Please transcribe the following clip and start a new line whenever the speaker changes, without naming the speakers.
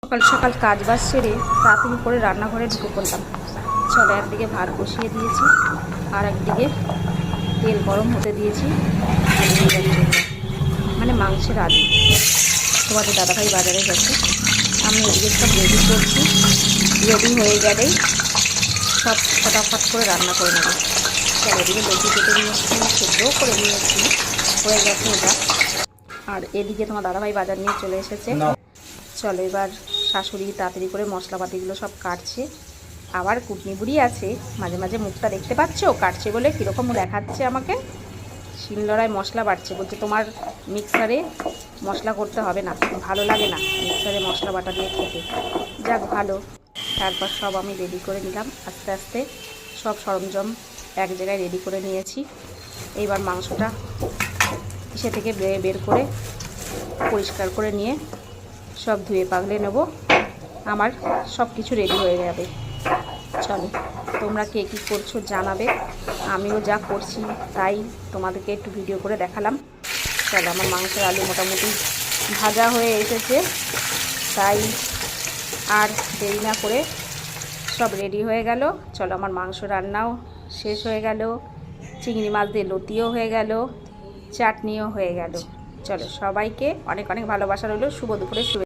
সকাল সকাল কাজ বাজ সেরে তাড়াতাড়ি করে রান্নাঘরে ঢুকে পড়লাম। চলো, একদিকে ভাত বসিয়ে দিয়েছি আর একদিকে তেল গরম হতে দিয়েছি মানে মাংসের আলু। তোমাদের দাদাভাই বাজারে গেছে, আমি এদিকে সব রেডি করছি। রেডি হয়ে গেলেই সব ফটাফট করে রান্না করে নেব। চলো, এদিকে লতি কেটে নিয়েছি, সেদ্ধও করে নিয়েছি, হয়ে গেছে ওটা। আর এদিকে তোমার দাদাভাই বাজার নিয়ে চলে এসেছে। চলো, এবার শাশুড়ি তাড়াতাড়ি করে মশলাপাতিগুলো সব কাটছে। আবার কুটনি বুড়ি আছে, মাঝে মাঝে মুখটা দেখতে পাচ্ছ, কাটছে বলে কীরকম দেখাচ্ছে আমাকে। শিলনোড়ায় মশলা বাটছে, বলছে তোমার মিক্সারে মশলা করতে হবে না, ভালো লাগে না মিক্সারে মশলা বাটা দিয়ে খেতে। যাক ভালো। তারপর সব আমি রেডি করে নিলাম, আস্তে আস্তে সব সরঞ্জাম এক জায়গায় রেডি করে নিয়েছি। এইবার মাংসটা ইসে থেকে বের করে পরিষ্কার করে নিয়ে সব ধুয়ে পাগলে নেব। আমার সব কিছু রেডি হয়ে যাবে। চলো, তোমরা কে কী করছো জানাবে। আমিও যা করছি তাই তোমাদেরকে একটু ভিডিও করে দেখালাম। চলো, আমার মাংসের আলু মোটামুটি ভাজা হয়ে এসেছে, তাই আর দেরি না করে সব রেডি হয়ে গেল। চলো, আমার মাংস রান্নাও শেষ হয়ে গেল, চিংড়ি মাছ দিয়ে লতিও হয়ে গেল, চাটনিও হয়ে গেল। চলো, সবাইকে অনেক অনেক ভালোবাসা রইল। শুভ দুপুরে শুভেচ্ছা।